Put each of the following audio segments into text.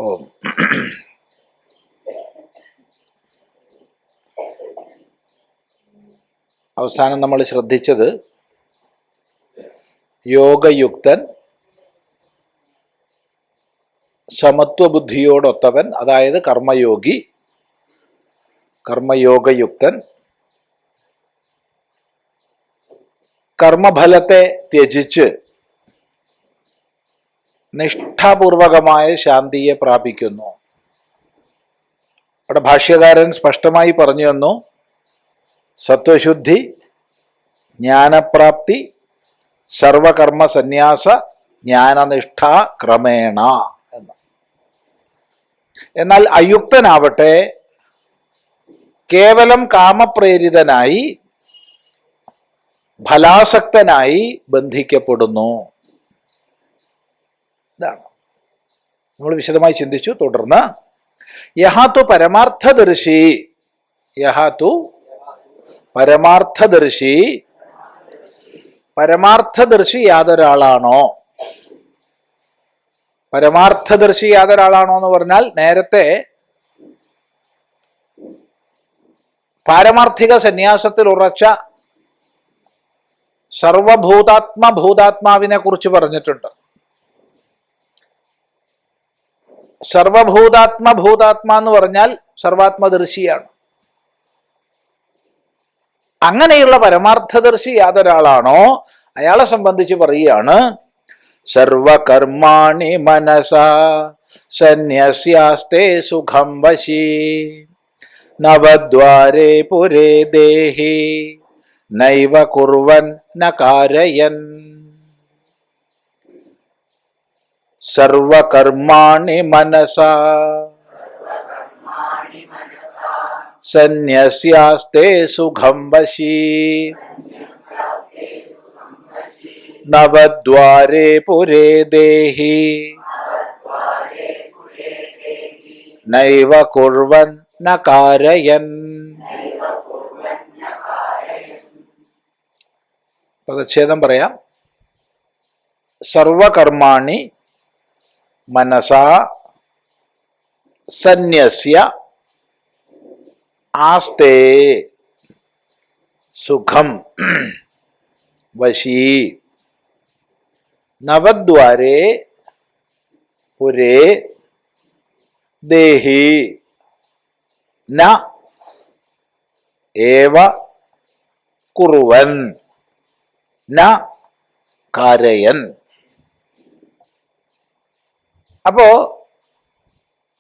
ഓം. അവസാനം നമ്മൾ ശ്രദ്ധിച്ചത് യോഗയുക്തൻ, സമത്വബുദ്ധിയോടൊത്തവൻ, അതായത് കർമ്മയോഗി, കർമ്മയോഗയുക്തൻ, കർമ്മഫലത്തെ ത്യജിച്ച് നിഷ്ഠാപൂർവകമായ ശാന്തിയെ പ്രാപിക്കുന്നു. അവിടെ ഭാഷ്യകാരൻ സ്പഷ്ടമായി പറഞ്ഞു തന്നു, സത്വശുദ്ധി, ജ്ഞാനപ്രാപ്തി, സർവകർമ്മ സന്യാസ, ജ്ഞാനനിഷ്ഠ ക്രമേണ എന്ന്. എന്നാൽ അയുക്തനാവട്ടെ കേവലം കാമപ്രേരിതനായി ഫലാസക്തനായി ബന്ധിക്കപ്പെടുന്നു. ഇതാണ് നമ്മൾ വിശദമായി ചിന്തിച്ചു. തുടർന്ന് യഹാതു പരമാർത്ഥദർശി, യഹാതു പരമാർത്ഥദർശി, പരമാർത്ഥദർശി യാതൊരാളാണോ, പരമാർത്ഥദർശി യാതൊരാളാണോ എന്ന് പറഞ്ഞാൽ നേരത്തെ പാരമാർത്ഥിക സന്യാസത്തിൽ ഉറച്ച സർവഭൂതാത്മാവിനെ കുറിച്ച് പറഞ്ഞിട്ടുണ്ട്. സർവഭൂതാത്മ എന്ന് പറഞ്ഞാൽ സർവാത്മദർശിയാണ്. അങ്ങനെയുള്ള പരമാർത്ഥദർശി യാതൊരാളാണോ അയാളെ സംബന്ധിച്ച് പറയുകയാണ്, സർവകർമാണി മനസാ സന്യസ്യാസ്തേ സുഖം വശി നവദ്വാരേ പുരേ ദേഹി നൈവ കുർവൻ ന കാരയൻ. സർവകർമാണി മനസാ സന്യസ്യാസ്തേ സുഖം വശി നവദ്വാരേ പുരേ ദേഹി നൈവ കുർവൻ ന കാരയൻ. പദച്ഛേദം പറയാം. സർവകർമാണി മനസാ സന്യസ്യ ആസ്തേ സുഖം വശീ നവദ്വാരേ പുരേ ദേഹി ന ഏവ കുറുവൻ ന കാരയൻ. അപ്പോ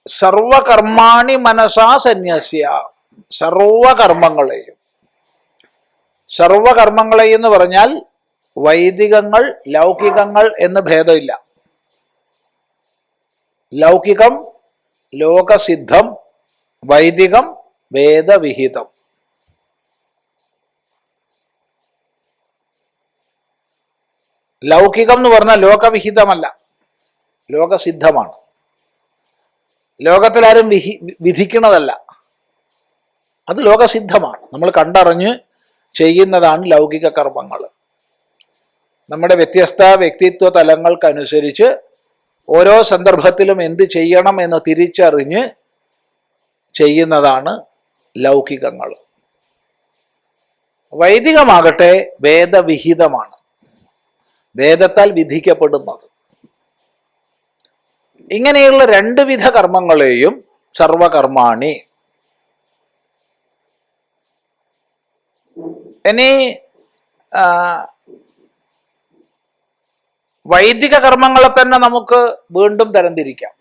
സർവകർമാണി മനസാ സന്യസ്യ, സർവകർമ്മങ്ങളെയും, സർവകർമ്മങ്ങളെയും എന്ന് പറഞ്ഞാൽ വൈദികങ്ങൾ ലൗകികങ്ങൾ എന്ന് ഭേദമില്ല. ലൗകികം ലോകസിദ്ധം, വൈദികം വേദവിഹിതം. ലൗകികം എന്ന് പറഞ്ഞാൽ ലോകവിഹിതമല്ല, ലോകസിദ്ധമാണ്. ലോകത്തിലാരും വിധിക്കുന്നതല്ല, അത് ലോകസിദ്ധമാണ്. നമ്മൾ കണ്ടറിഞ്ഞ് ചെയ്യുന്നതാണ് ലൗകിക കർമ്മങ്ങൾ. നമ്മുടെ വ്യത്യസ്ത വ്യക്തിത്വ തലങ്ങൾക്കനുസരിച്ച് ഓരോ സന്ദർഭത്തിലും എന്ത് ചെയ്യണം എന്ന് തിരിച്ചറിഞ്ഞ് ചെയ്യുന്നതാണ് ലൗകികങ്ങൾ. വൈദികമാകട്ടെ വേദവിഹിതമാണ്, വേദത്താൽ വിധിക്കപ്പെടുന്നത്. ഇങ്ങനെയുള്ള രണ്ട് വിധ കർമ്മങ്ങളെയും സർവകർമാണി. ഇനി വൈദിക കർമ്മങ്ങളെ തന്നെ നമുക്ക് വീണ്ടും തരംതിരിക്കാം.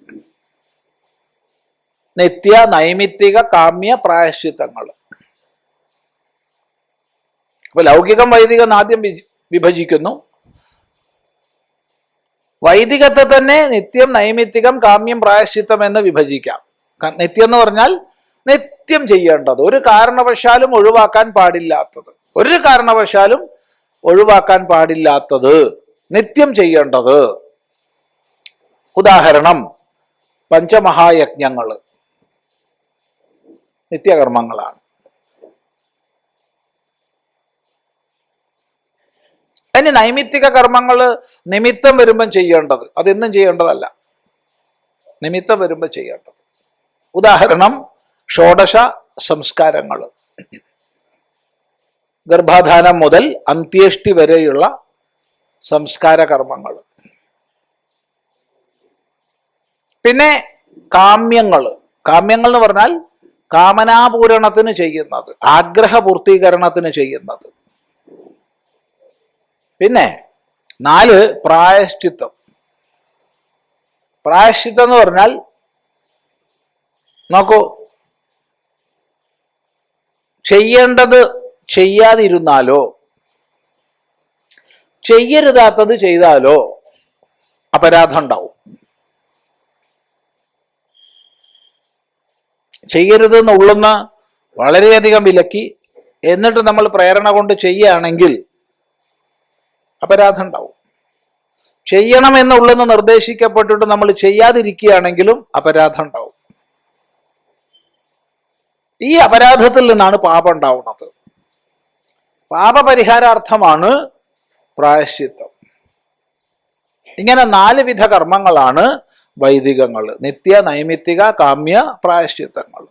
നിത്യ, നൈമിത്തിക, കാമ്യ, പ്രായശ്ചിത്തങ്ങൾ. അപ്പൊ ലൗകികം വൈദികം ആദ്യം വിഭജിക്കുന്നു. വൈദികത്തെ തന്നെ നിത്യം, നൈമിത്തികം, കാമ്യം, പ്രായശ്ചിത്തം എന്ന് വിഭജിക്കാം. നിത്യം എന്ന് പറഞ്ഞാൽ നിത്യം ചെയ്യേണ്ടത്, ഒരു കാരണവശാലും ഒഴിവാക്കാൻ പാടില്ലാത്തത്, ഒരു കാരണവശാലും ഒഴിവാക്കാൻ പാടില്ലാത്തത്, നിത്യം ചെയ്യേണ്ടത്. ഉദാഹരണം പഞ്ചമഹായജ്ഞങ്ങൾ നിത്യകർമ്മങ്ങളാണ്. ഇനി നൈമിത്തിക കർമ്മങ്ങൾ നിമിത്തം വരുമ്പം ചെയ്യേണ്ടത്, അതെന്നും ചെയ്യേണ്ടതല്ല. നിമിത്തം വരുമ്പോൾ ചെയ്യേണ്ടത്. ഉദാഹരണം, ഷോഡശ സംസ്കാരങ്ങൾ, ഗർഭാധാനം മുതൽ അന്ത്യേഷ്ടി വരെയുള്ള സംസ്കാര കർമ്മങ്ങൾ. പിന്നെ കാമ്യങ്ങൾ. കാമ്യങ്ങൾ എന്ന് പറഞ്ഞാൽ കാമനാപൂരണത്തിന് ചെയ്യുന്നത്, ആഗ്രഹപൂർത്തീകരണത്തിന് ചെയ്യുന്നത്. പിന്നെ 4 പ്രായശ്ചിത്തം. പ്രായശ്ചിത്തം എന്ന് പറഞ്ഞാൽ നോക്കൂ, ചെയ്യേണ്ടത് ചെയ്യാതിരുന്നാലോ ചെയ്യരുതാത്തത് ചെയ്താലോ അപരാധം ഉണ്ടാവും. ചെയ്യരുത് എന്നുള്ളുന്ന വളരെയധികം വിലക്കി എന്നിട്ട് നമ്മൾ പ്രേരണ കൊണ്ട് ചെയ്യുകയാണെങ്കിൽ അപരാധം ഉണ്ടാവും. ചെയ്യണമെന്നുള്ളെന്ന് നിർദ്ദേശിക്കപ്പെട്ടിട്ട് നമ്മൾ ചെയ്യാതിരിക്കുകയാണെങ്കിലും അപരാധം ഉണ്ടാവും. ഈ അപരാധത്തിൽ നിന്നാണ് പാപം ഉണ്ടാവുന്നത്. പാപപരിഹാരാർത്ഥമാണ് പ്രായശ്ചിത്തം. ഇങ്ങനെ 4 വിധ കർമ്മങ്ങളാണ് വൈദികങ്ങൾ: നിത്യ, നൈമിത്തിക, കാമ്യ, പ്രായശ്ചിത്തങ്ങൾ.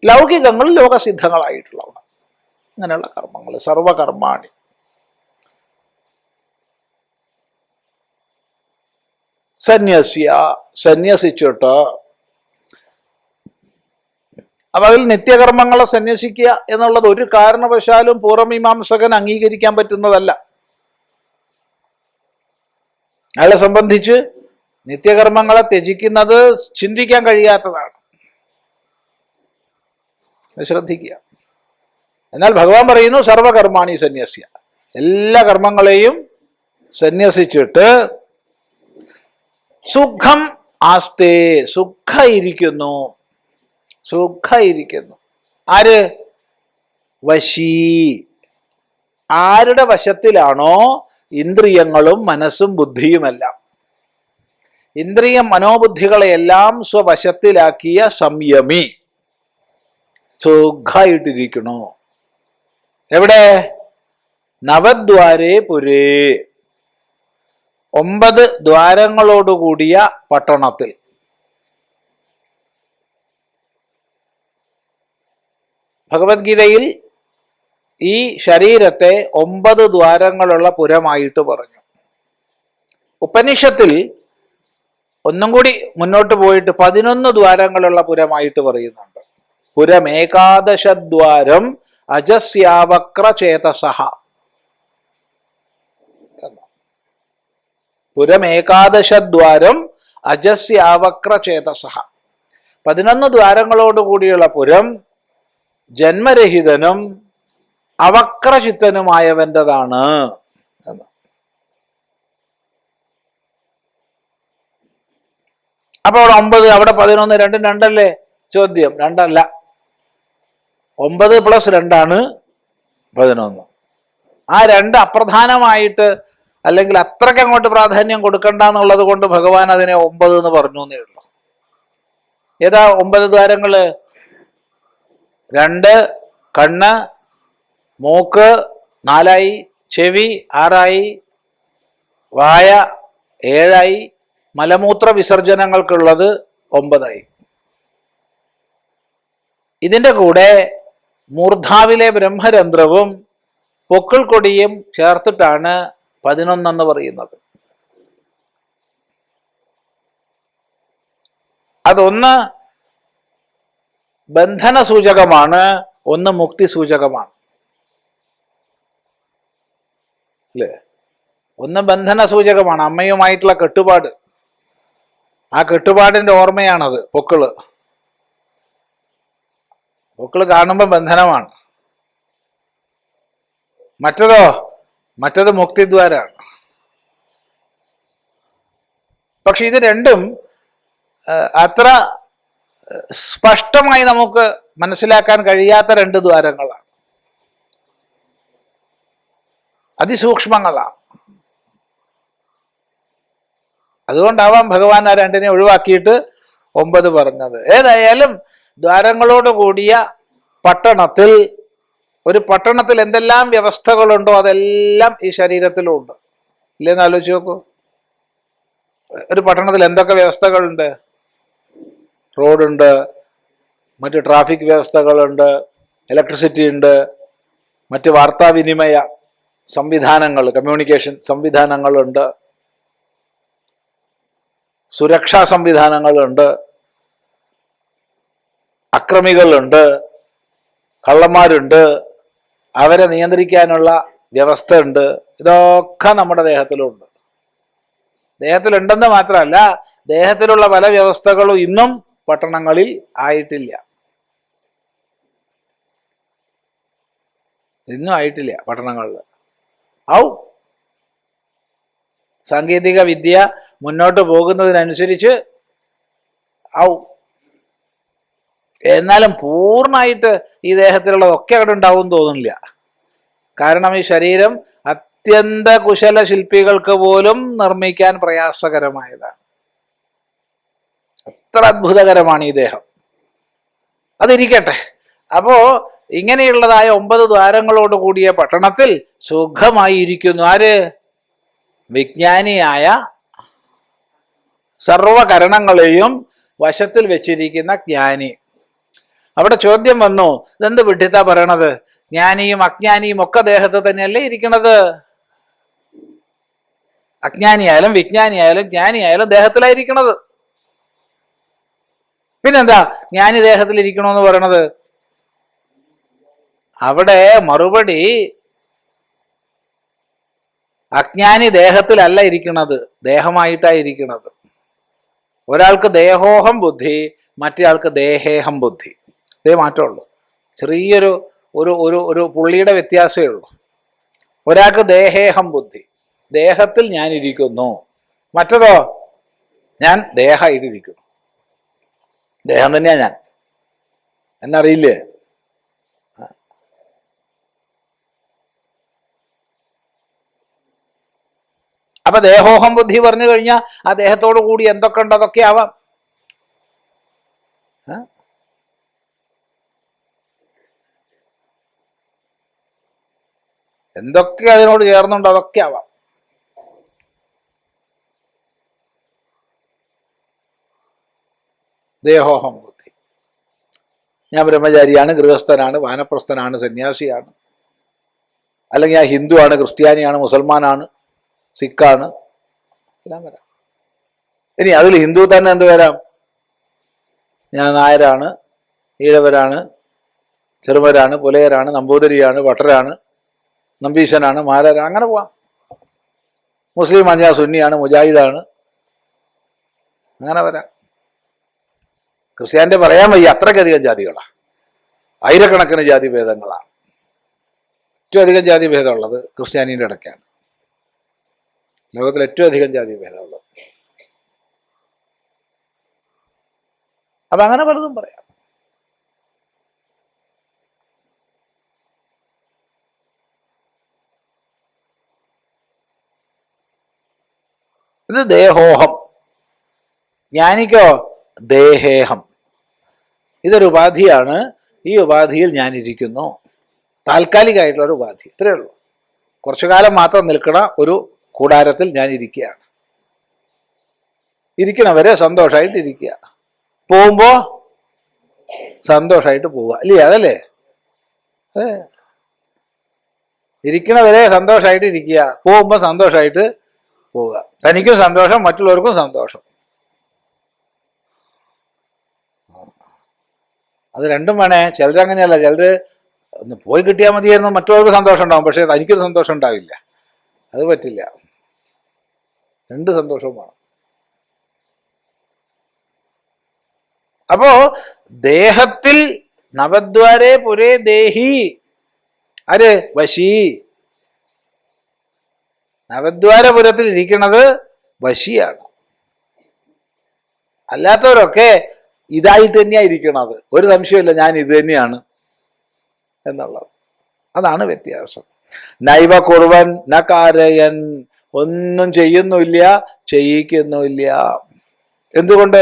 ലൗകികങ്ങൾ ലോകസിദ്ധങ്ങളായിട്ടുള്ളവ. അങ്ങനെയുള്ള കർമ്മങ്ങൾ സർവകർമാണി. സന്യസിച്ചിട്ട്, അപ്പൊ അതിൽ നിത്യകർമ്മങ്ങളെ സന്യസിക്കുക എന്നുള്ളത് ഒരു കാരണവശാലും പൂർവമീമാംസകൻ അംഗീകരിക്കാൻ പറ്റുന്നതല്ല. അയാളെ സംബന്ധിച്ച് നിത്യകർമ്മങ്ങളെ ത്യജിക്കുന്നത് ചിന്തിക്കാൻ കഴിയാത്തതാണ്. ശ്രദ്ധിക്കുക. എന്നാൽ ഭഗവാൻ പറയുന്നു സർവകർമാണി സന്യസ്യ, എല്ലാ കർമ്മങ്ങളെയും സന്യസിച്ചിട്ട് സുഖം ആസ്തേ, സുഖയിരിക്കുന്നു. സുഖയിരിക്കുന്നു. ആര്? വശീ. ആരുടെ വശത്തിലാണോ ഇന്ദ്രിയങ്ങളും മനസ്സും ബുദ്ധിയുമെല്ലാം, ഇന്ദ്രിയ മനോബുദ്ധികളെയെല്ലാം സ്വവശത്തിലാക്കിയ സംയമി സുഖായിട്ടിരിക്കണു. എവിടെ? നവദ്വാരേ പുരേ, 9 ദ്വാരങ്ങളോടുകൂടിയ പട്ടണത്തിൽ. ഭഗവത്ഗീതയിൽ ഈ ശരീരത്തെ 9 ദ്വാരങ്ങളുള്ള പുരമായിട്ട് പറഞ്ഞു. ഉപനിഷത്തിൽ ഒന്നും കൂടി മുന്നോട്ട് പോയിട്ട് 11 ദ്വാരങ്ങളുള്ള പുരമായിട്ട് പറയുന്നുണ്ട്. പുരമേകാദശദ്വാരം അജസ്യാവക്രചേതസഃ. പുരമേകാദശദ്വാരം അജസ്യാവക്രചേതസഃ. 11 ദ്വാരങ്ങളോടുകൂടിയുള്ള പുരം ജന്മരഹിതനും അവക്രചിത്തനുമായവൻ്റെതാണ് എന്ന്. അപ്പോൾ 9, അവിടെ 11, രണ്ടും 2 ചോദ്യം 2 9 + 2 11. ആ 2 അപ്രധാനമായിട്ട് അല്ലെങ്കിൽ അത്രയ്ക്ക് അങ്ങോട്ട് പ്രാധാന്യം കൊടുക്കണ്ട എന്നുള്ളത് കൊണ്ട് ഭഗവാൻ അതിനെ 9 എന്ന് പറഞ്ഞു എന്നേ ഉള്ളൂ. ഏതാ 9 ദ്വാരങ്ങള്? 2 കണ്ണ്, മൂക്ക് 4, ചെവി 6, വായ 7, മലമൂത്ര വിസർജനങ്ങൾക്കുള്ളത് 9. ഇതിൻ്റെ കൂടെ മൂർധാവിലെ ബ്രഹ്മരന്ധ്രവും പൊക്കിൾ കൊടിയും ചേർത്തിട്ടാണ് 11 എന്ന് പറയുന്നത്. അതൊന്ന് ബന്ധന സൂചകമാണ്, ഒന്ന് മുക്തി സൂചകമാണ്. അല്ലേ? ഒന്ന് ബന്ധന സൂചകമാണ്, അമ്മയുമായിട്ടുള്ള കെട്ടുപാട്. ആ കെട്ടുപാടിന്റെ ഓർമ്മയാണത് പൊക്കിള്. പൊക്കിള് കാണുമ്പോൾ ബന്ധനമാണ്. മറ്റത് മുക്തിദ്വാരാണ്. പക്ഷെ ഇത് രണ്ടും അത്ര സ്പഷ്ടമായി നമുക്ക് മനസ്സിലാക്കാൻ കഴിയാത്ത 2 ദ്വാരങ്ങളാണ്, അതിസൂക്ഷ്മങ്ങളാണ്. അതുകൊണ്ടാവാം ഭഗവാൻ ആ 2നെ ഒഴിവാക്കിയിട്ട് 9 പറഞ്ഞത്. ഏതായാലും ദ്വാരങ്ങളോട് കൂടിയ പട്ടണത്തിൽ, ഒരു പട്ടണത്തിൽ എന്തെല്ലാം വ്യവസ്ഥകളുണ്ടോ അതെല്ലാം ഈ ശരീരത്തിലും ഉണ്ട്. ഇല്ലെന്ന് ആലോചിച്ച് നോക്കൂ. ഒരു പട്ടണത്തിൽ എന്തൊക്കെ വ്യവസ്ഥകളുണ്ട്? റോഡുണ്ട്, മറ്റ് ട്രാഫിക് വ്യവസ്ഥകളുണ്ട്, ഇലക്ട്രിസിറ്റി ഉണ്ട്, മറ്റ് വാർത്താവിനിമയ സംവിധാനങ്ങൾ, കമ്മ്യൂണിക്കേഷൻ സംവിധാനങ്ങളുണ്ട്, സുരക്ഷാ സംവിധാനങ്ങളുണ്ട്, അക്രമികളുണ്ട്, കള്ളന്മാരുണ്ട്, അവരെ നിയന്ത്രിക്കാനുള്ള വ്യവസ്ഥ ഉണ്ട്. ഇതൊക്കെ നമ്മുടെ ദേഹത്തിലുണ്ട്. ദേഹത്തിലുണ്ടെന്ന് മാത്രമല്ല, ദേഹത്തിലുള്ള പല വ്യവസ്ഥകളും ഇന്നും പട്ടണങ്ങളിൽ ആയിട്ടില്ല. ഇന്നും ആയിട്ടില്ല പട്ടണങ്ങളിൽ. ആവും. സാങ്കേതിക വിദ്യ മുന്നോട്ട് പോകുന്നതിനനുസരിച്ച് ആവും. എന്നാലും പൂർണ്ണമായിട്ട് ഈ ദേഹത്തിലുള്ളതൊക്കെ അവിടെ ഉണ്ടാവും തോന്നുന്നില്ല. കാരണം ഈ ശരീരം അത്യന്ത കുശല ശില്പികൾക്ക് പോലും നിർമ്മിക്കാൻ പ്രയാസകരമായതാണ്. അത്ര അത്ഭുതകരമാണ് ഈ ദേഹം. അതിരിക്കട്ടെ. അപ്പോ ഇങ്ങനെയുള്ളതായ 9 ദ്വാരങ്ങളോട് കൂടിയ പട്ടണത്തിൽ സുഖമായി ഇരിക്കുന്നു ആര്? വിജ്ഞാനിയായ, സർവകരണങ്ങളെയും വശത്തിൽ വെച്ചിരിക്കുന്ന ജ്ഞാനി. അവിടെ ചോദ്യം വന്നു, ഇതെന്ത് വിഡ്ഢിത്താ പറയണത്? ജ്ഞാനിയും അജ്ഞാനിയും ഒക്കെ ദേഹത്ത് തന്നെയല്ലേ ഇരിക്കണത്? അജ്ഞാനിയായാലും വിജ്ഞാനിയായാലും ജ്ഞാനിയായാലും ദേഹത്തിലായിരിക്കണത്. പിന്നെന്താ ജ്ഞാനി ദേഹത്തിൽ ഇരിക്കണമെന്ന് പറയണത്? അവിടെ മറുപടി, അജ്ഞാനി ദേഹത്തിലല്ല ഇരിക്കണത്, ദേഹമായിട്ടായിരിക്കണത്. ഒരാൾക്ക് ദേഹോഹം ബുദ്ധി, മറ്റേയാൾക്ക് ദേഹേഹം ബുദ്ധി. ഇതേ മാറ്റമുള്ളൂ. ചെറിയൊരു ഒരു ഒരു ഒരു പുള്ളിയുടെ വ്യത്യാസമേ ഉള്ളൂ. ഒരാൾക്ക് ദേഹേഹം ബുദ്ധി, ദേഹത്തിൽ ഞാൻ ഇരിക്കുന്നു. മറ്റതോ, ഞാൻ ദേഹമായിട്ടിരിക്കുന്നു. ദേഹം തന്നെയാ ഞാൻ, എന്നറിയില്ലേ? അപ്പൊ ദേഹോഹം ബുദ്ധി പറഞ്ഞു കഴിഞ്ഞാൽ ആ ദേഹത്തോടു കൂടി എന്തൊക്കെ ഉണ്ട് അതൊക്കെ ആവാം. എന്തൊക്കെ അതിനോട് ചേർന്നുണ്ട് അതൊക്കെ ആവാം. ദേഹോഹം ബുദ്ധി. ഞാൻ ബ്രഹ്മചാരിയാണ്, ഗൃഹസ്ഥനാണ്, വാനപ്രസ്ഥനാണ്, സന്യാസിയാണ്, അല്ലെങ്കിൽ ഞാൻ ഹിന്ദുവാണ്, ക്രിസ്ത്യാനിയാണ്, മുസൽമാനാണ്, സിഖാണ്, എല്ലാം വരാം. ഇനി അതിൽ ഹിന്ദു തന്നെ എന്ത് വരാം? ഞാൻ നായരാണ്, ഈഴവരാണ്, ചെറുമരാണ്, പുലയരാണ്, നമ്പൂതിരിയാണ്, ഭട്ടരാണ്, നമ്പീശനാണ്, മാരാരാണ്, അങ്ങനെ പോവാം. മുസ്ലിം ഞാൻ സുന്നിയാണ്, മുജാഹിദാണ്, അങ്ങനെ വരാം. ക്രിസ്ത്യാനിന്റെ പറയാൻ വയ്യ, അത്രയ്ക്കധികം ജാതികളാണ്, ആയിരക്കണക്കിന് ജാതി ഭേദങ്ങളാണ്. ഏറ്റവും അധികം ജാതി ഭേദമുള്ളത് ക്രിസ്ത്യാനിയുടെ ഇടയ്ക്കാണ്. ലോകത്തിൽ ഏറ്റവും അധികം ജാതി ഭേദമുള്ളത്. അപ്പൊ അങ്ങനെ പലതും പറയാം. ഇത് ദേഹോഹം. ജ്ഞാനിക്കോ ദേഹേഹം. ഇതൊരു ഉപാധിയാണ്. ഈ ഉപാധിയിൽ ഞാനിരിക്കുന്നു. താൽക്കാലികമായിട്ടുള്ളൊരു ഉപാധി, ഇത്രയേ ഉള്ളൂ. കുറച്ചു കാലം മാത്രം നിൽക്കണ ഒരു കൂടാരത്തിൽ ഞാൻ ഇരിക്കുകയാണ്. ഇരിക്കണവരെ സന്തോഷമായിട്ട് ഇരിക്കുക, പോകുമ്പോ സന്തോഷമായിട്ട് പോവുക, അല്ലേ? അതല്ലേ? ഇരിക്കണവരെ സന്തോഷമായിട്ട് ഇരിക്കുക, പോകുമ്പോ സന്തോഷമായിട്ട് പോവുക. തനിക്കും സന്തോഷം, മറ്റുള്ളവർക്കും സന്തോഷം. അത് രണ്ടും വേണേ. ചിലരങ്ങനെയല്ല, ചിലര് ഒന്ന് പോയി കിട്ടിയാൽ മതിയായിരുന്നു, മറ്റുള്ളവർക്ക് സന്തോഷം ഉണ്ടാവും, പക്ഷെ തനിക്കൊരു സന്തോഷം ഉണ്ടാവില്ല. അത് പറ്റില്ല. രണ്ട് സന്തോഷവും വേണം. അപ്പോ ദേഹത്തിൽ നവദ്വാരേ പുരേ ദേഹി, ആര്? വശി. നവദ്വാരപുരത്തിൽ ഇരിക്കുന്നത് വശിയാണ്. അല്ലാത്തവരൊക്കെ ഇതായിട്ട് തന്നെയാ ഇരിക്കണത്, ഒരു സംശയമില്ല, ഞാൻ ഇത് തന്നെയാണ് എന്നുള്ളത്. അതാണ് വ്യത്യാസം. നൈവ കുർവൻ ന കാരയൻ, ഒന്നും ചെയ്യുന്നില്ല, ചെയ്യിക്കുന്നില്ല. എന്തുകൊണ്ട്?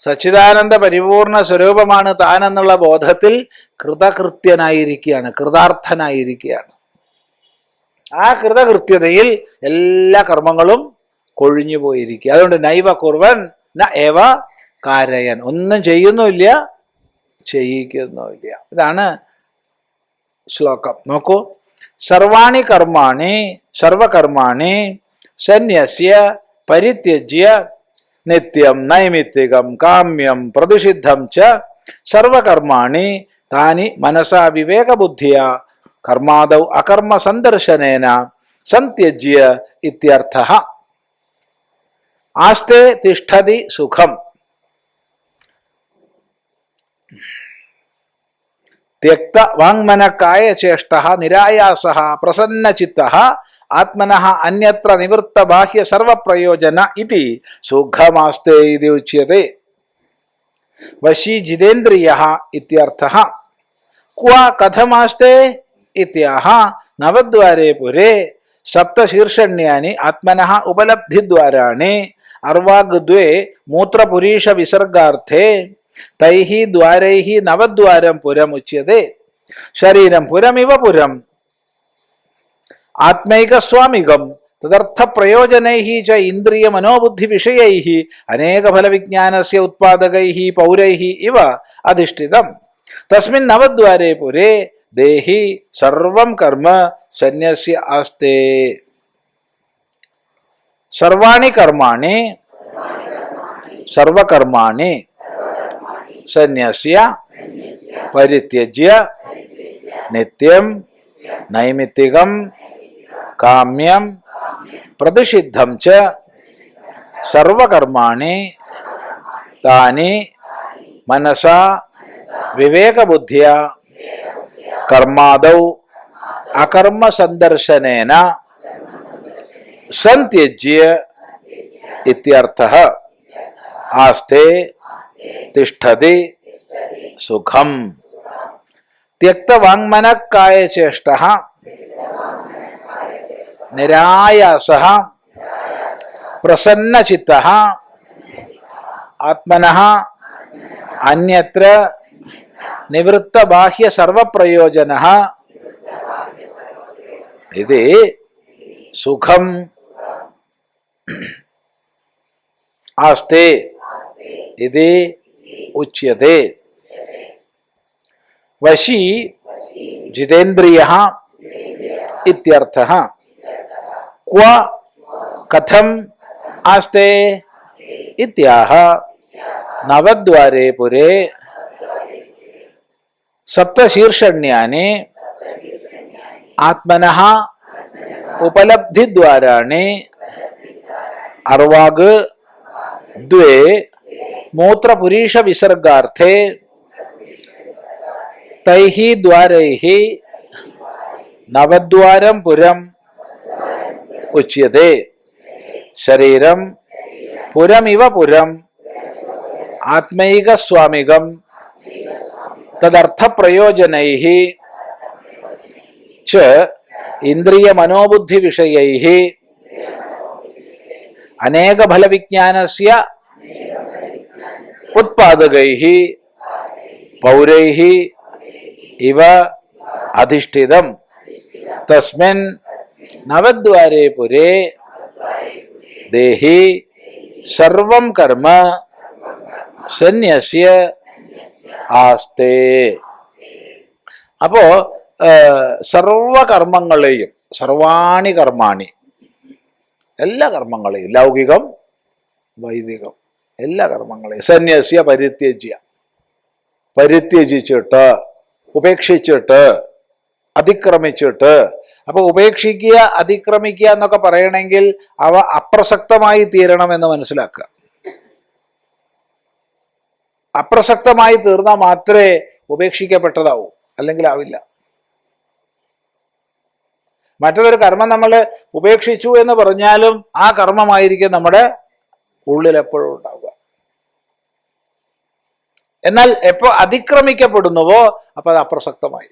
സച്ചിദാനന്ദ പരിപൂർണ സ്വരൂപമാണ് താൻ എന്നുള്ള ബോധത്തിൽ കൃതകൃത്യനായിരിക്കുകയാണ്, കൃതാർത്ഥനായിരിക്കുകയാണ്. ആ കൃതകൃത്യതയിൽ എല്ലാ കർമ്മങ്ങളും കൊഴിഞ്ഞു പോയിരിക്കുക. അതുകൊണ്ട് നൈവ കുർവൻ ന ഏവ കാരയൻ, ഒന്നും ചെയ്യുന്നുമില്ല, ചെയ്യിക്കുന്നുമില്ല. ഇതാണ് ശ്ലോകം. നോക്കൂ, സർവാണി കർമാണി സർവകർമാണി സന്യസ്യ പരിത്യജ്യ നിത്യം നൈമിത്തികം കാമ്യം പ്രതിഷിദ്ധം ച സർവകർമാണി താനി മനസാ വിവേകബുദ്ധിയാ കർമാദൗ അകർമ്മ സന്ദർശനേന സന്ത്യജ്യ ഇത്യർത്ഥഃ. ആസ്തേ തിഷ്ഠതി സുഖം ത്യക്ത വാങ്മനക്കായ ചേഷ്ടഃ നിരായാസഃ പ്രസന്നചിത്തഃ ആത്മനഃ അന്യത്ര നിവൃത്ത ബാഹ്യ സർവപ്രയോജന ഇതി സുഖമാസ്തേ ഇതി ഉച്യത്തെ. വശീ ജിതേന്ദ്രിയഃ ഇത്യർത്ഥഃ. ക്വ കഥമാസ്തേ ഇത്യാഹ നവദ്വാരേ പുരേ സപ്തശീർഷണ്യാനി ആത്മനഃ ഉപലബ്ധിദ്വാരാണി അർവാഗ് ദ്വേ മൂത്രപുരീഷ വിസർഗാർത്ഥേ തൈഃ ദ്വാരൈഃ നവദ്വാരം പുരമുച്യത്തെ. ശരീരം പുരമിവ പുരം ആത്മൈകസ്വാമികം തദർത്ഥ പ്രയോജനൈഃ ച ഇന്ദ്രിയ മനോബുദ്ധി വിഷയൈഃ അനേക ഫലവിജ്ഞാനസ്യ ഉത്പാദകൈഃ പൗരൈഃ ഇവ അധിഷ്ഠിതം. തസ്മിൻ നവദ്വാരേ പുരേ ദേഹി സർവം കർമ്മ സന്യസ്യ ആസ്തേ. സർവാണി കർമാണി സർവകർമാണി സന്യസ്യ പരിത്യജ്യ നിത്യം നൈമിത്തികം കാമ്യം പ്രതിഷിദ്ധം ച സർവകർമാണി താനി മനസാ വിവേകബുദ്ധ്യാ കർമാദൗ അകർമ്മ സന്ദർശനേന സന്ത്യജ്യ ഇത്യർത്ഥഃ. ആസ്തേ തിഷ്ഠതി സുഖം ത്യക്തവാങ്മനക്കായ ചേഷ്ടഃ നിരായാസഃ പ്രസന്നചിത്തഃ ആത്മനഃ അന്യത്ര നിവൃത്ത ബാഹ്യ സർവപ്രയോജനഃ ഇതി സുഖം ആസ്തേ ഇതി ഉച്യത്തെ. വശീ ജിതേന്ദ്രിയഃ ഇത്യർത്ഥഃ. ക്വ കഥം ആസ്തേ ഇത്യാഹ നവദ്വാരേ പുരേ സപ്തശീർഷണ്യാനി ആത്മനഃ ഉപലബ്ധിദ്വാരാണി അർവാഗ് ദ്വേ മൂത്രപുരീഷ വിസർഗാർത്ഥേ തൈഃ ദ്വാരൈഃ നവദ്വാരം പുരം ഉച്യത്തെ. ശരീരം പുരമിവ പുരം ആത്മൈകസ്വാമികം തദർത്ഥ പ്രയോജനൈഃ ച ഇന്ദ്രിയ മനോബുദ്ധി വിഷയൈഃ അനേക ഫലവിജ്ഞാനസ്യ ഉത്പാദകൈഃ പൗരൈഃ ഇവ അധിഷ്ഠിതം. തസ്മിൻ നവദ്വാരേ പുരേ ദേഹി സർവം കർമ്മ സന്യസ്യ ആസ്തേ. അപ്പോ സർവകർമ്മങ്ങളെയും സർവാണി കർമാണി എല്ലാ കർമ്മങ്ങളെയും ലൗകികം വൈദികം എല്ലാ കർമ്മങ്ങളെയും സന്യസ്യ പരിത്യജിച്ചിട്ട് ഉപേക്ഷിച്ചിട്ട് അതിക്രമിച്ചിട്ട്. അപ്പൊ ഉപേക്ഷിക്കുക അതിക്രമിക്കുക എന്നൊക്കെ പറയണമെങ്കിൽ അവ അപ്രസക്തമായി തീരണമെന്ന് മനസ്സിലാക്കുക. അപ്രസക്തമായി തീർന്നാൽ മാത്രമേ ഉപേക്ഷിക്കപ്പെട്ടതാവൂ, അല്ലെങ്കിൽ ആവില്ല. മറ്റൊരു കർമ്മം നമ്മൾ ഉപേക്ഷിച്ചു എന്ന് പറഞ്ഞാലും ആ കർമ്മമായിരിക്കും നമ്മുടെ ഉള്ളിൽ എപ്പോഴും ഉണ്ടാവുക. എന്നാൽ എപ്പോ അതിക്രമിക്കപ്പെടുന്നുവോ അപ്പൊ അത് അപ്രസക്തമായി.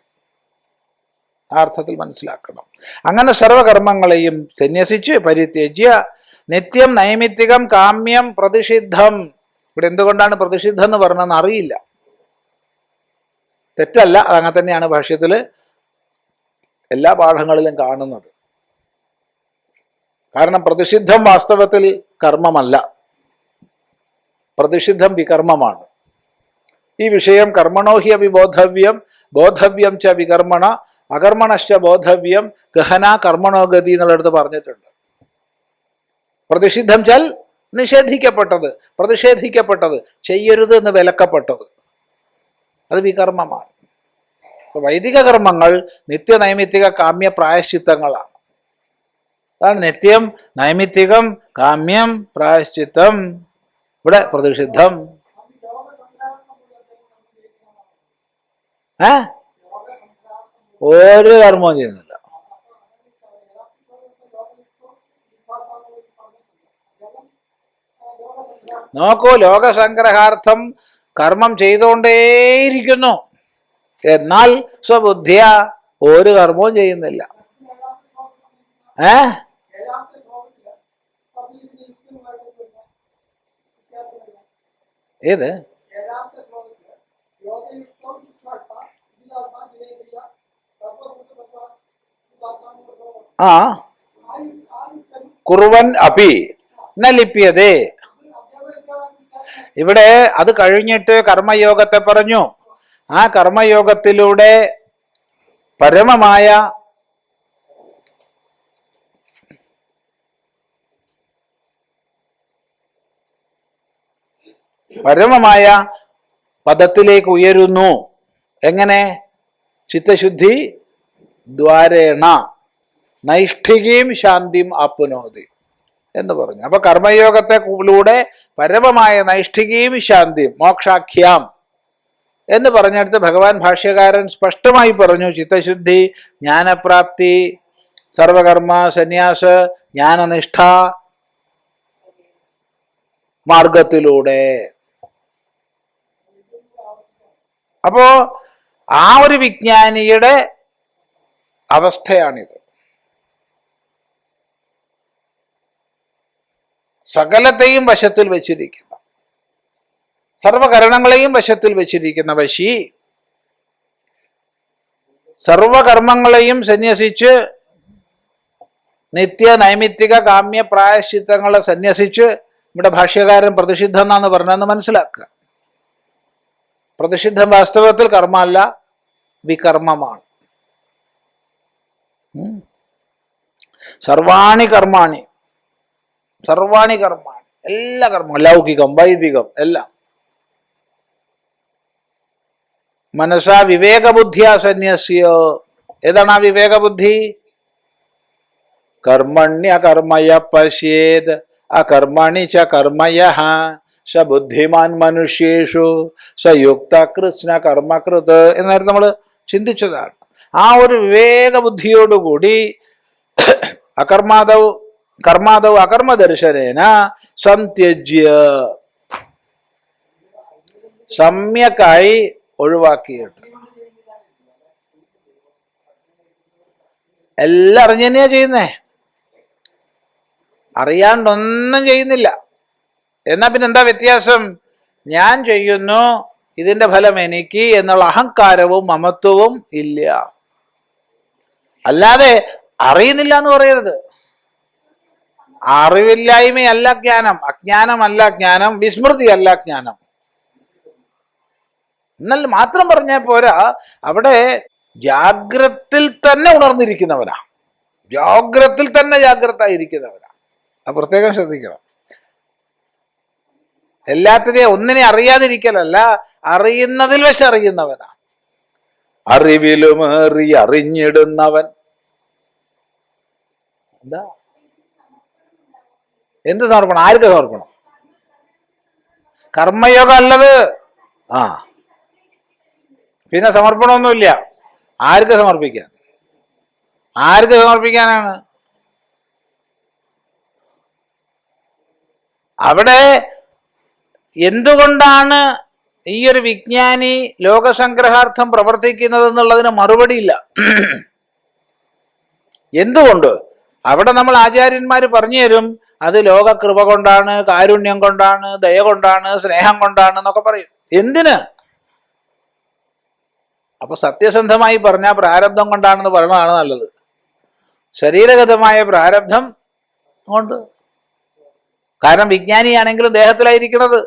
ആ അർത്ഥത്തിൽ മനസ്സിലാക്കണം. അങ്ങനെ സർവകർമ്മങ്ങളെയും സന്യസിച്ച് പരിത്യജ്യ നിത്യം നൈമിത്തികം കാമ്യം പ്രതിഷിദ്ധം. ഇവിടെ എന്തുകൊണ്ടാണ് പ്രതിഷിദ്ധം എന്ന് പറഞ്ഞതെന്ന് അറിയില്ല. തെറ്റല്ല, അതങ്ങനെ തന്നെയാണ് ഭാഷ്യത്തില് എല്ലാ പാഠങ്ങളിലും കാണുന്നത്. കാരണം പ്രതിഷിദ്ധം വാസ്തവത്തിൽ കർമ്മമല്ല, പ്രതിഷിദ്ധം വികർമ്മമാണ്. ഈ വിഷയം കർമ്മണോഹി അപി ബോധവ്യം, ബോധവ്യം ച വികർമ്മണ, അകർമ്മണശ്ച ബോധവ്യം, ഗഹന കർമ്മണോഗതി എന്നുള്ളടത്ത് പറഞ്ഞിട്ടുണ്ട്. പ്രതിഷിദ്ധം ചാൽ നിഷേധിക്കപ്പെട്ടത്, പ്രതിഷേധിക്കപ്പെട്ടത്, ചെയ്യരുത് എന്ന് വിലക്കപ്പെട്ടത്, അത് വികർമ്മമാണ്. വൈദിക കർമ്മങ്ങൾ നിത്യനൈമിത്തിക കാമ്യ പ്രായശ്ചിത്തങ്ങളാണ്. അതാണ് നിത്യം, നൈമിത്തികം, കാമ്യം, പ്രായശ്ചിത്തം. ഇവിടെ പ്രതിഷിദ്ധം. ഒരു കർമ്മവും ചെയ്യുന്നില്ല. നോക്കൂ, ലോകസംഗ്രഹാർത്ഥം കർമ്മം ചെയ്തുകൊണ്ടേയിരിക്കുന്നു, എന്നാൽ സ്വബുദ്ധിയ ഒരു കർമ്മവും ചെയ്യുന്നില്ല. ഏത്? കുറുവൻ അപി ന ലിപ്യതേ. ഇവിടെ അത് കഴിഞ്ഞിട്ട് കർമ്മയോഗത്തെ പറഞ്ഞു. ആ കർമ്മയോഗത്തിലൂടെ പരമമായ പദത്തിലേക്ക് ഉയരുന്നു. എങ്ങനെ? ചിത്തശുദ്ധി ദ്വാരേണ നൈഷ്ഠികീം ശാന്തിം ആപ്നോതി എന്ന് പറഞ്ഞു. അപ്പൊ കർമ്മയോഗത്തിലൂടെ പരമമായ നൈഷ്ഠികീം ശാന്തിയും മോക്ഷാഖ്യാം എന്ന് പറഞ്ഞെടുത്ത് ഭഗവാൻ ഭാഷ്യകാരൻ സ്പഷ്ടമായി പറഞ്ഞു, ചിത്തശുദ്ധി, ജ്ഞാനപ്രാപ്തി, സർവകർമ്മ സന്യാസ, ജ്ഞാനനിഷ്ഠ മാർഗത്തിലൂടെ. അപ്പോ ആ ഒരു വിജ്ഞാനിയുടെ അവസ്ഥയാണിത്. സകലത്തെയും വശത്തിൽ വെച്ചിരിക്കുന്ന, സർവകരണങ്ങളെയും വശത്തിൽ വെച്ചിരിക്കുന്ന വശി, സർവകർമ്മങ്ങളെയും സന്യസിച്ച് നിത്യ നൈമിത്തിക കാമ്യ പ്രായശ്ചിത്തങ്ങളെ സന്യസിച്ച്, ഇവിടെ ഭാഷ്യകാരൻ പ്രതിഷിദ്ധം എന്നാണ് പറഞ്ഞതെന്ന് മനസ്സിലാക്കുക. പ്രതിഷിദ്ധം വാസ്തവത്തിൽ കർമ്മമല്ല, വികർമ്മമാണ്. സർവാണി കർമാണി, സർവാണി കർമാണി, എല്ലാ കർമ്മങ്ങളും, ലൗകികം വൈദികം എല്ലാം മനസാ വിവേകബുദ്ധിയാ സന്യസ്യ. ഏതാണ് ആ വിവേകബുദ്ധി? കർമ്മണ്യകർമ്മയ പശ്യേത് അകർമ്മണി ച കർമ്മയഃ സ ബുദ്ധിമാൻ മനുഷ്യേഷു സയുക്ത കൃഷ്ണ കർമ്മകൃത് എന്നായിരുന്നു നമ്മൾ ചിന്തിച്ചതാണ്. ആ ഒരു വിവേകബുദ്ധിയോടുകൂടി കർമാദൗ അകർമ്മദർശനേന സന്ത്യജ്യ, സമ്യക്കായി ഒഴിവാക്കിയിട്ട്, എല്ലാം അറിഞ്ഞു തന്നെയാ ചെയ്യുന്നേ, അറിയാണ്ടൊന്നും ചെയ്യുന്നില്ല. എന്നാ പിന്നെ എന്താ വ്യത്യാസം? ഞാൻ ചെയ്യുന്നു, ഇതിന്റെ ഫലം എനിക്ക് എന്നുള്ള അഹങ്കാരവും മമത്വവും ഇല്ല. അല്ലാതെ അറിയുന്നില്ല എന്ന് പറയരുത്. അറിവില്ലായ്മയല്ല ജ്ഞാനം, അജ്ഞാനമല്ല ജ്ഞാനം, വിസ്മൃതിയല്ല ജ്ഞാനം. എന്നാൽ മാത്രം പറഞ്ഞാൽ പോരാ, അവിടെ ജാഗ്രത്തിൽ തന്നെ ഉണർന്നിരിക്കുന്നവരാ, ജാഗ്രത്തിൽ തന്നെ ജാഗ്രതായിരിക്കുന്നവരാ. അത് പ്രത്യേകം ശ്രദ്ധിക്കണം. എല്ലാത്തിനെയും ഒന്നിനെ അറിയാതിരിക്കലല്ല, അറിയുന്നതിൽ വെച്ച് അറിയുന്നവനാ. അറിവിലുമേറി അറിഞ്ഞിടുന്നവൻ. എന്താ? എന്ത് സമർപ്പണം? ആർക്ക് സമർപ്പണം? കർമ്മയോഗം അല്ലത്. പിന്നെ സമർപ്പണമൊന്നുമില്ല. ആർക്ക് സമർപ്പിക്കാൻ? ആർക്ക് സമർപ്പിക്കാനാണ്? അവിടെ എന്തുകൊണ്ടാണ് ഈ ഒരു വിജ്ഞാനി ലോകസംഗ്രഹാർത്ഥം പ്രവർത്തിക്കുന്നത് എന്നുള്ളതിന് മറുപടിയില്ല. എന്തുകൊണ്ട്? അവിടെ നമ്മൾ ആചാര്യന്മാര് പറഞ്ഞു തരും, അത് ലോകകൃപ കൊണ്ടാണ്, കാരുണ്യം കൊണ്ടാണ്, ദയ കൊണ്ടാണ്, സ്നേഹം കൊണ്ടാണ് എന്നൊക്കെ പറയും. എന്തിന്? അപ്പൊ സത്യസന്ധമായി പറഞ്ഞാൽ പ്രാരബ്ധം കൊണ്ടാണെന്ന് പറയുന്നതാണ് നല്ലത്. ശരീരഗതമായ പ്രാരബ്ധം അങ്ങോട്ട്. കാരണം വിജ്ഞാനിയാണെങ്കിലും ദേഹത്തിലായിരിക്കണത്,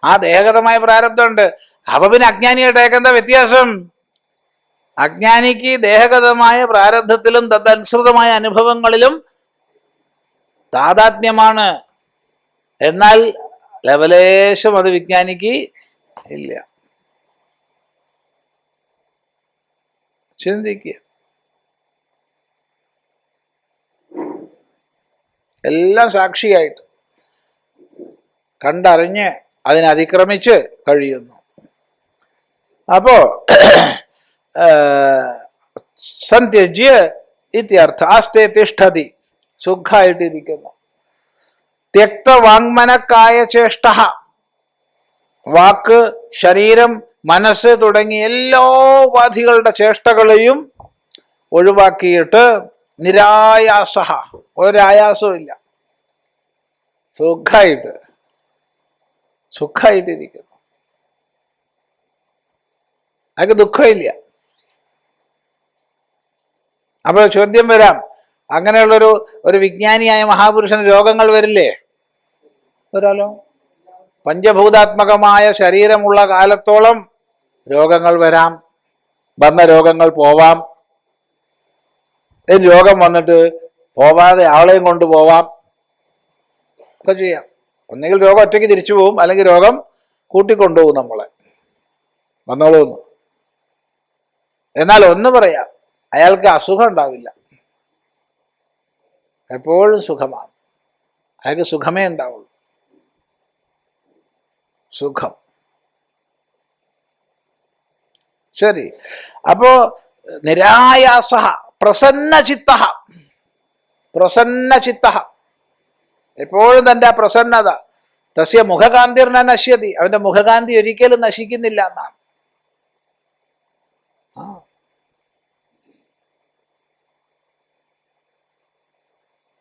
ആ ദേഹഗതമായ പ്രാരബ്ധമുണ്ട്. അപ്പൊ പിന്നെ അജ്ഞാനിയായിട്ട് എന്താ വ്യത്യാസം? അജ്ഞാനിക്ക് ദേഹഗതമായ പ്രാരബ്ധത്തിലും തദനുസൃതമായ അനുഭവങ്ങളിലും താദാത്മ്യമാണ്. എന്നാൽ ലവലേശം അത് വിജ്ഞാനിക്ക് ഇല്ല. ചിന്തിക്കുക. എല്ലാം സാക്ഷിയായിട്ട് കണ്ടറിഞ്ഞ് അതിനതിക്രമിച്ച് കഴിയുന്നു. അപ്പോ സന്ത്യജ്യ ഇത്യർത്ഥ ആസ്തേ തിഷ്ഠതി, സുഖമായിട്ടിരിക്കുന്നു. ത്യക്തവാങ്മനക്കായ ചേഷ്ട, വാക്ക്, ശരീരം, മനസ്സ് തുടങ്ങിയ എല്ലാ ഉപാധികളുടെ ചേഷ്ടകളെയും ഒഴിവാക്കിയിട്ട് നിരായാസ, ഒരായാസവും ഇല്ല, സുഖമായിട്ടിരിക്കുന്നു. അതൊക്കെ ദുഃഖമില്ല. അപ്പൊ ചോദ്യം വരാം, അങ്ങനെയുള്ളൊരു വിജ്ഞാനിയായ മഹാപുരുഷന് രോഗങ്ങൾ വരില്ലേ? വരാലോ. പഞ്ചഭൂതാത്മകമായ ശരീരമുള്ള കാലത്തോളം രോഗങ്ങൾ വരാം, വന്ന രോഗങ്ങൾ പോവാം. രോഗം വന്നിട്ട് പോവാതെ ആളെയും കൊണ്ടുപോവാം, ഒക്കെ ചെയ്യാം. ഒന്നുകിൽ രോഗം ഒറ്റയ്ക്ക് തിരിച്ചു പോവും, അല്ലെങ്കിൽ രോഗം കൂട്ടിക്കൊണ്ടുപോകും നമ്മളെ, വന്നോളൂന്ന്. എന്നാൽ ഒന്ന് പറയാം, അയാൾക്ക് അസുഖം ഉണ്ടാവില്ല, എപ്പോഴും സുഖമാണ്. അയാൾക്ക് സുഖമേ ഉണ്ടാവുള്ളൂ, സുഖം. ശരി. അപ്പോ നിരായാസ പ്രസന്നചിത്ത, എപ്പോഴും തൻ്റെ പ്രസന്നത. തസ്യ മുഖകാന്തിർന നശ്യതി, അവന്റെ മുഖകാന്തി ഒരിക്കലും നശിക്കുന്നില്ല എന്നാണ്.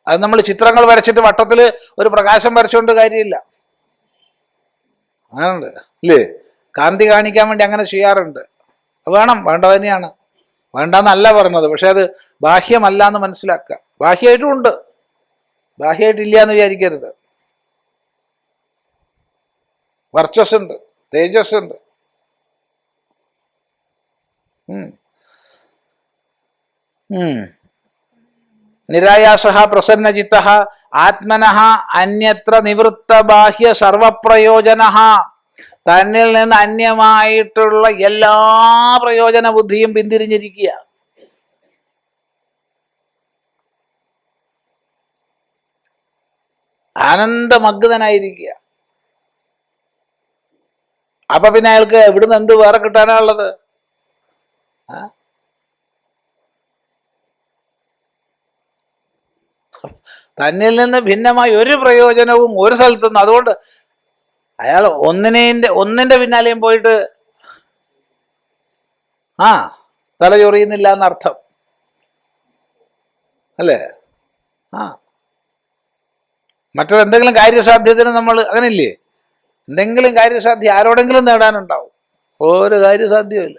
അത് നമ്മൾ ചിത്രങ്ങൾ വരച്ചിട്ട് വട്ടത്തിൽ ഒരു പ്രകാശം വരച്ചുകൊണ്ട് കാര്യമില്ല. അങ്ങനുണ്ട് ഇല്ലേ? കാന്തി കാണിക്കാൻ വേണ്ടി അങ്ങനെ ചെയ്യാറുണ്ട്. വേണം, വേണ്ടത് തന്നെയാണ്, വേണ്ടെന്നല്ല പറഞ്ഞത്. പക്ഷെ അത് ബാഹ്യമല്ല എന്ന് മനസ്സിലാക്കുക. ബാഹ്യമായിട്ടും ഉണ്ട്, ബാഹ്യമായിട്ടില്ല എന്ന് വിചാരിക്കരുത്. വർച്ചസ് ഉണ്ട്, തേജസ് ഉണ്ട്. നിരായാസ പ്രസന്നചിത്ത ആത്മനഃ അന്യത്ര നിവൃത്ത ബാഹ്യ സർവപ്രയോജന, തന്നിൽ നിന്ന് അന്യമായിട്ടുള്ള എല്ലാ പ്രയോജന ബുദ്ധിയും പിന്തിരിഞ്ഞിരിക്കുക. ആനന്ദമഗ്നനായിരിക്കുക. അപ്പൊ പിന്നെ അയാൾക്ക് എവിടുന്ന് എന്ത് വേറെ കിട്ടാനുള്ളത്? തന്നിൽ നിന്ന് ഭിന്നമായി ഒരു പ്രയോജനവും ഒരു സ്ഥലത്തുനിന്ന്. അതുകൊണ്ട് അയാൾ ഒന്നിന്റെ പിന്നാലെയും പോയിട്ട് തല ചൊറിയുന്നില്ല എന്നർത്ഥം അല്ലേ? മറ്റത് എന്തെങ്കിലും കാര്യസാധ്യത്തിന് നമ്മൾ അങ്ങനെയില്ലേ? എന്തെങ്കിലും കാര്യസാധ്യം ആരോടെങ്കിലും നേടാനുണ്ടാവും. ഒരു കാര്യസാധ്യമില്ല,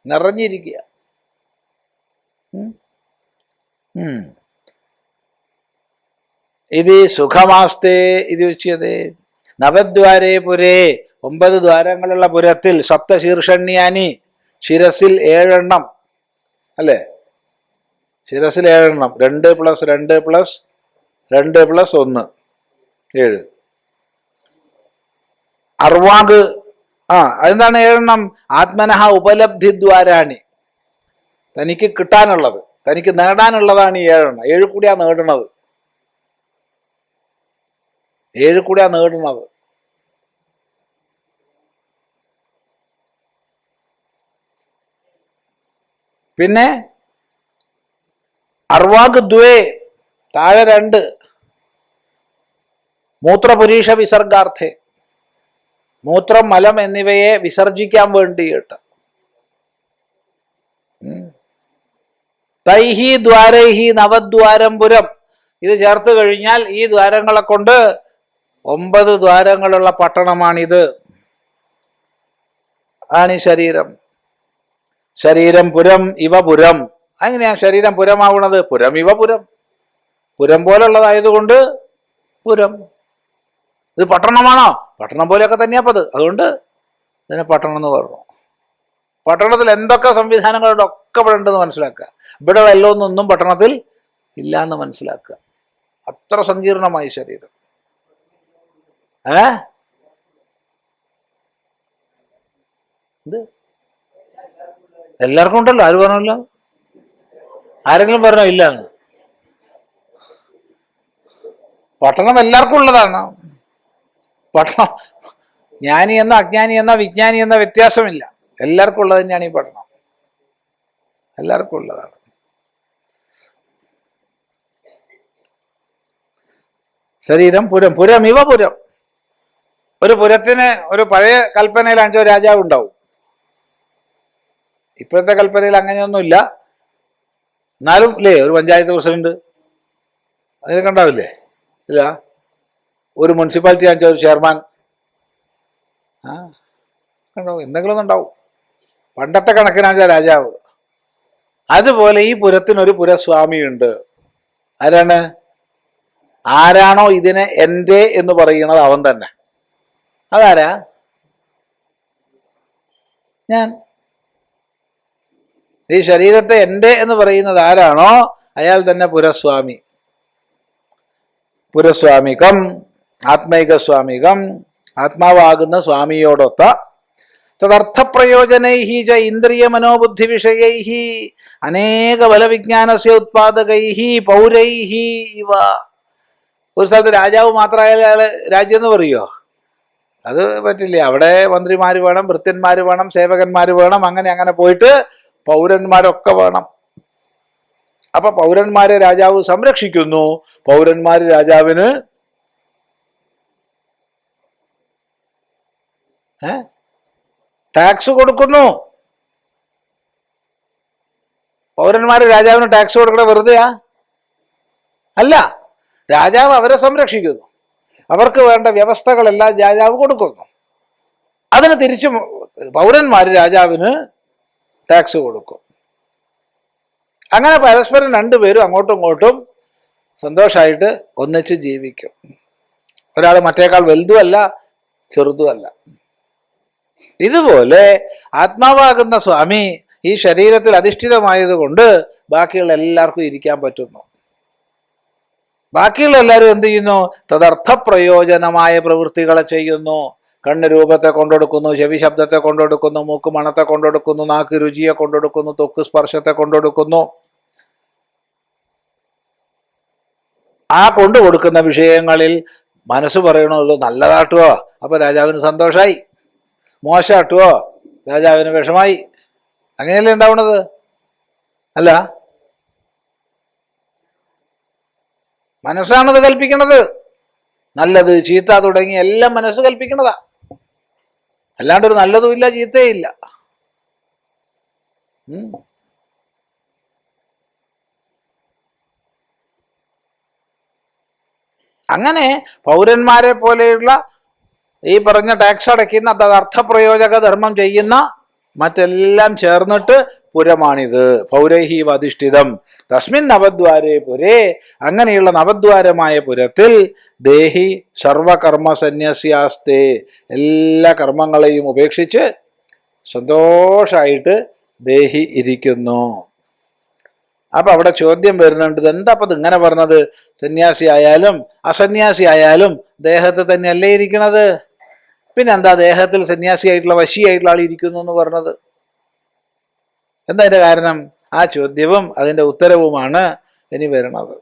നിറഞ്ഞിരിക്കുക. ഇത് സുഖമാസ്തേ ഇത് ഉച്യതേ. നവദ്വാരേ പുരേ, 9 ദ്വാരങ്ങളുള്ള പുരത്തിൽ സപ്തശീർഷണ്യാനി, ശിരസിൽ 7 എണ്ണം അല്ലേ? ശിരസിൽ 7 എണ്ണം. 2 + 2 + 2 + 1 7. അർവാഗ് അതെന്താണ് 7 എണ്ണം? ആത്മനഃ ഉപലബ്ധിദ്വാരാണി, തനിക്ക് കിട്ടാനുള്ളത്, തനിക്ക് നേടാനുള്ളതാണ് ഈ 7 എണ്ണം. 7 കൂടിയാ നേടുന്നത്, 7 കൂടിയാ നേടുന്നത്. പിന്നെ അർവാഗ് ദ്വേ, താഴെ 2 മൂത്രപുരീഷ വിസർഗാർത്ഥേ, മൂത്രം, മലം എന്നിവയെ വിസർജിക്കാൻ വേണ്ടിയിട്ട്. തൈഹി ദ്വാരൈഹി നവദ്വാരം പുരം, ഇത് ചേർത്ത് കഴിഞ്ഞാൽ ഈ ദ്വാരങ്ങളെ കൊണ്ട് 9 ദ്വാരങ്ങളുള്ള പട്ടണമാണിത്. ആണ് ഈ ശരീരം. ശരീരം പുരം ഇവ പുരം. അങ്ങനെയാ ശരീരം പുരമാവുന്നത്? പുരം ഇവ പുരം. പുരം പോലുള്ളതായതുകൊണ്ട് പുരം. ഇത് പട്ടണമാണോ? പട്ടണം പോലെയൊക്കെ തന്നെയാപ്പത്. അതുകൊണ്ട് ഇതിനെ പട്ടണം എന്ന് പറഞ്ഞു. പട്ടണത്തിൽ എന്തൊക്കെ സംവിധാനങ്ങളുണ്ട് ഒക്കെ ഇവിടെ ഉണ്ടെന്ന് മനസ്സിലാക്കുക. ഇവിടെ വല്ലതൊന്നും പട്ടണത്തിൽ ഇല്ല എന്ന് മനസ്സിലാക്കുക. അത്ര സങ്കീർണമായി ശരീരം. ഇത് എല്ലാവർക്കും ഉണ്ടല്ലോ. ആര് പറഞ്ഞല്ലോ? ആരെങ്കിലും പറഞ്ഞോ ഇല്ല എന്ന്? പട്ടണം എല്ലാവർക്കും ഉള്ളതാണ്. പട്ടണം ജ്ഞാനി എന്നോ അജ്ഞാനി എന്നോ വിജ്ഞാനി എന്നോ വ്യത്യാസമില്ല. എല്ലാവർക്കും ഉള്ളത് തന്നെയാണ് ഈ പഠനം. എല്ലാവർക്കും ഉള്ളതാണ്. ശരീരം പുരം. പുരം ഇവ പുരം. ഒരു പുരത്തിന് ഒരു പഴയ കൽപ്പനയിൽ 5 രാജാവ് ഉണ്ടാവും. ഇപ്പോഴത്തെ കൽപ്പനയിൽ അങ്ങനെയൊന്നുമില്ല. എന്നാലും ഇല്ലേ, ഒരു പഞ്ചായത്ത് പ്രസിഡന്റ് അതിനൊക്കെ ഉണ്ടാവില്ലേ? ഇല്ല. ഒരു മുനിസിപ്പാലിറ്റി 5 ചെയർമാൻ ഉണ്ടാവും. എന്തെങ്കിലും ഒന്നും ഉണ്ടാവും. പണ്ടത്തെ കണക്കിനാണ് രാജാവ്. അതുപോലെ ഈ പുരത്തിനൊരു പുരസ്വാമിയുണ്ട്. ആരാണ്? ആരാണോ ഇതിനെ എൻ്റെ എന്ന് പറയുന്നത് അവൻ തന്നെ. അതാരാ? ഞാൻ. ഈ ശരീരത്തെ എൻ്റെ എന്ന് പറയുന്നത് ആരാണോ അയാൾ തന്നെ പുരസ്വാമി. പുരസ്വാമികം, ആത്മൈക സ്വാമികം, ആത്മാവാകുന്ന സ്വാമിയോടൊത്ത തദർത്ഥപ്രയോജനൈഹി ച ഇന്ദ്രിയ മനോബുദ്ധി വിഷയൈഹി അനേക ബലവിജ്ഞാനസ്യ ഉത്പാദകൈഹി പൗരൈഹി ഇവ. ഒരു സ്ഥലത്ത് രാജാവ് മാത്രമായാലും അയാള് രാജ്യം എന്ന് പറയുമോ? അത് പറ്റില്ല. അവിടെ മന്ത്രിമാര് വേണം, ഭൃത്യന്മാര് വേണം, സേവകന്മാര് വേണം. അങ്ങനെ പോയിട്ട് പൗരന്മാരൊക്കെ വേണം. അപ്പൊ പൗരന്മാരെ രാജാവ് സംരക്ഷിക്കുന്നു. പൗരന്മാര് രാജാവിന് ടാക്സ് കൊടുക്കുന്നു. പൗരന്മാര് രാജാവിന് ടാക്സ് കൊടുക്കണ വെറുതെയാ? അല്ല. രാജാവ് അവരെ സംരക്ഷിക്കുന്നു. അവർക്ക് വേണ്ട വ്യവസ്ഥകളെല്ലാം രാജാവ് കൊടുക്കുന്നു. അതിന് തിരിച്ചും പൗരന്മാര് രാജാവിന് ടാക്സ് കൊടുക്കും. അങ്ങനെ പരസ്പരം രണ്ടുപേരും അങ്ങോട്ടും ഇങ്ങോട്ടും സന്തോഷമായിട്ട് ഒന്നിച്ച് ജീവിക്കും. ഒരാൾ മറ്റേക്കാൾ വലുതുമല്ല ചെറുതുമല്ല. ഇതുപോലെ ആത്മാവാകുന്ന സ്വാമി ഈ ശരീരത്തിൽ അധിഷ്ഠിതമായതുകൊണ്ട് ബാക്കിയുള്ള എല്ലാവർക്കും ഇരിക്കാൻ പറ്റുന്നു. ബാക്കിയുള്ള എല്ലാവരും എന്ത് ചെയ്യുന്നു? തദർത്ഥ പ്രയോജനമായ പ്രവൃത്തികളെ ചെയ്യുന്നു. കണ്ണ് രൂപത്തെ കൊണ്ടെടുക്കുന്നു, ചെവി ശബ്ദത്തെ കൊണ്ടെടുക്കുന്നു, മൂക്ക് മണത്തെ കൊണ്ടെടുക്കുന്നു, നാക്ക് രുചിയെ കൊണ്ടെടുക്കുന്നു, ത്വക്ക് സ്പർശത്തെ കൊണ്ടെടുക്കുന്നു. ആ കൊണ്ടുകൊടുക്കുന്ന വിഷയങ്ങളിൽ മനസ്സ് പറയണത് നല്ലതാട്ടുവോ, അപ്പൊ രാജാവിന് സന്തോഷമായി. മോശമാട്ടുവോ, രാജാവിന് വിഷമായി. അങ്ങനെയല്ലേ ഉണ്ടാവണത്? അല്ല, മനസ്സാണത് കൽപ്പിക്കണത്. നല്ലത് ചീത്ത തുടങ്ങി എല്ലാം മനസ്സ് കൽപ്പിക്കണതാ. അല്ലാണ്ടൊരു നല്ലതുമില്ല ചീത്തയില്ല. അങ്ങനെ പൗരന്മാരെ പോലെയുള്ള ഈ പറഞ്ഞ ടാക്സ് അടയ്ക്കുന്ന അർത്ഥപ്രയോജക ധർമ്മം ചെയ്യുന്ന മറ്റെല്ലാം ചേർന്നിട്ട് പുരമാണിത്. പൗരൈഹി അധിഷ്ഠിതം തസ്മിൻ നവദ്വാരേ പുരേ. അങ്ങനെയുള്ള നവദ്വാരമായ പുരത്തിൽ ദേഹി സർവകർമ്മ സന്യസ്യാസ്തേ. എല്ലാ കർമ്മങ്ങളെയും ഉപേക്ഷിച്ച് സന്തോഷമായിട്ട് ദേഹി ഇരിക്കുന്നു. അപ്പൊ അവിടെ ചോദ്യം വരുന്നുണ്ട്, എന്താ അപ്പൊ ഇങ്ങനെ പറഞ്ഞത്? സന്യാസി ആയാലും അസന്യാസി ആയാലും ദേഹത്ത് തന്നെയല്ലേ ഇരിക്കണത്? പിന്നെ എന്താ ദേഹത്തിൽ സന്യാസിയായിട്ടുള്ള വശിയായിട്ടുള്ള ആൾ ഇരിക്കുന്നു എന്ന് പറഞ്ഞത്? എന്താ അതിന്റെ കാരണം? ആ ചോദ്യവും അതിന്റെ ഉത്തരവുമാണ് ഇനി വരുന്നത്.